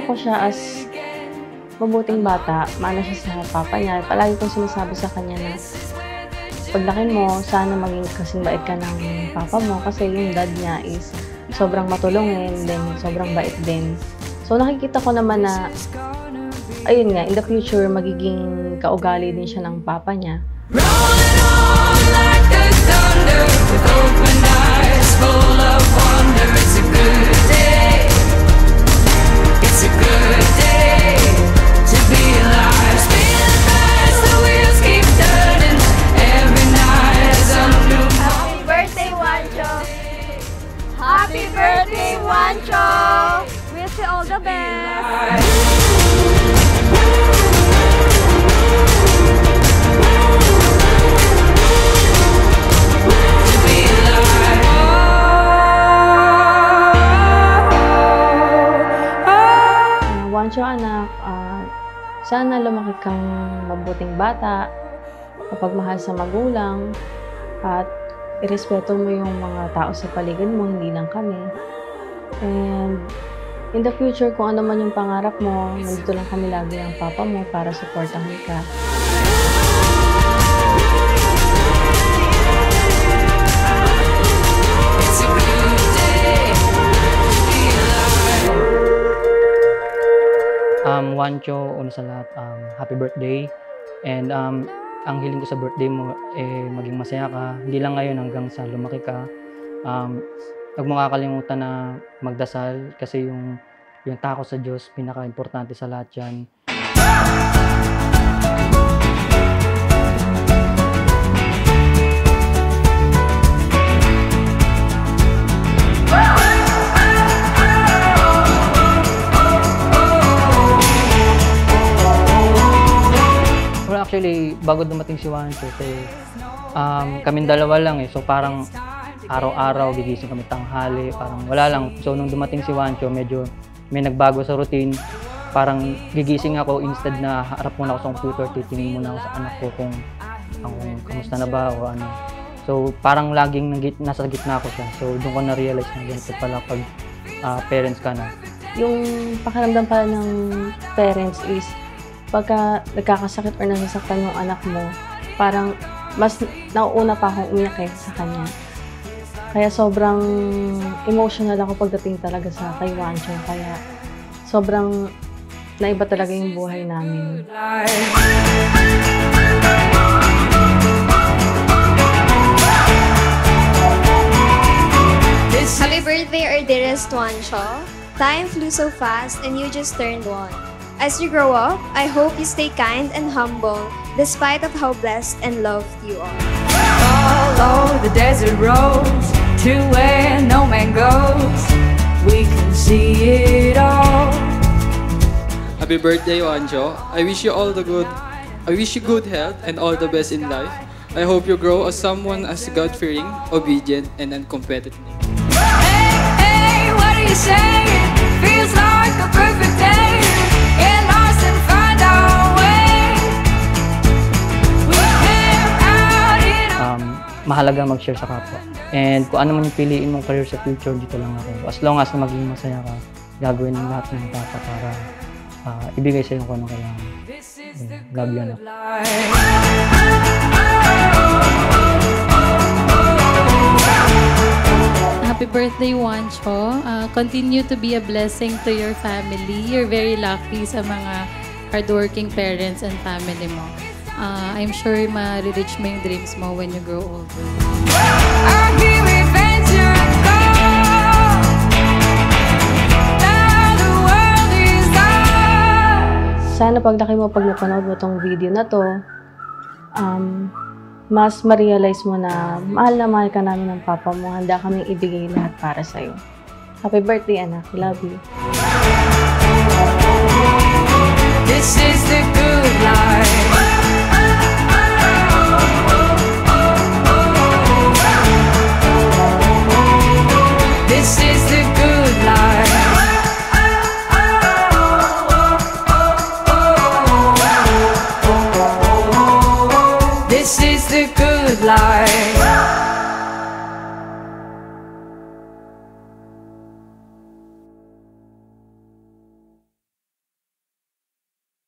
ko siya as mabuting bata, maano siya sa papa niya. Palagi kong sinasabi sa kanya na paglaki mo, sana maging kasing bait ka ng papa mo kasi yung dad niya is sobrang matulungin, then sobrang bait din. So nakikita ko naman na, ayun nga, in the future, magiging kaugali din siya ng papa niya. Rolling on like the thunder with open eyes full of wonder. It's a good day. It's a good day to be alive. Spinning fast, the wheels keep turning. Every night some new. Happy birthday, Juancho! Happy birthday, Juancho! Wish you all the best! Juancho, anak, sana lumaki kang mabuting bata, mapagmahal sa magulang, at irespeto mo yung mga tao sa paligid mo, hindi lang kami. And in the future, kung ano man yung pangarap mo, nandito lang kami lagi ang papa mo para supportahan ka. Juancho, una sa lahat, happy birthday. And ang hiling ko sa birthday mo, maging masaya ka. Hindi lang ngayon, hanggang sa lumaki ka. Huwag mo kakalimutan na magdasal kasi yung takot sa Diyos, pinaka-importante sa lahat yan. Actually, bago dumating si Juancho, kaming dalawa lang so parang araw-araw gigising kami tanghali, parang wala lang. So nung dumating si Juancho, medyo may nagbago sa routine. Parang gigising ako, instead na harap muna ako sa computer, titingin muna ako sa anak ko kung kamusta na ba o ano. So parang laging nasa gitna ko siya. So doon ko na-realize na ganito pala pag parents ka na. Yung pakiramdam pala ng parents is pagka nagkakasakit or nasasaktan yung anak mo, parang mas nauuna pa akong umiyak sa kanya. Kaya sobrang emotional ako pagdating talaga sa kay Juancho. Kaya sobrang naiba talaga yung buhay namin. Happy birthday, our dearest Juancho. Time flew so fast and you just turned 1. As you grow up, I hope you stay kind and humble despite of how blessed and loved you are. Follow the desert roads to where no man goes. We can see it all. Happy birthday, Juancho. I wish you good health and all the best in life. I hope you grow as someone as God-fearing, obedient, and uncompetitive. Hey, what are you saying? Feels like a perfect day. Get lost and find our way. We'll camp out in Mahalaga mag-share sa kapwa. And kung ano man yung piliin mong career sa future, dito lang ako. As long as na maging masaya ka, gagawin ng lahat ng papa para ibigay sa'yo kung anong kailangan. Love you, anak. Happy birthday, Juancho. Continue to be a blessing to your family. You're very lucky sa mga hardworking parents and family mo. I'm sure ma-reach mo yung dreams mo when you grow older. Sana paglaki mo, pag napanood mo tong video na to, mas ma-realize mo na mahal ka namin ng papa mo. Handa kaming ibigay lahat para sa'yo. Happy birthday, anak. Love you. This is the good life. This is the good life. This is the good life.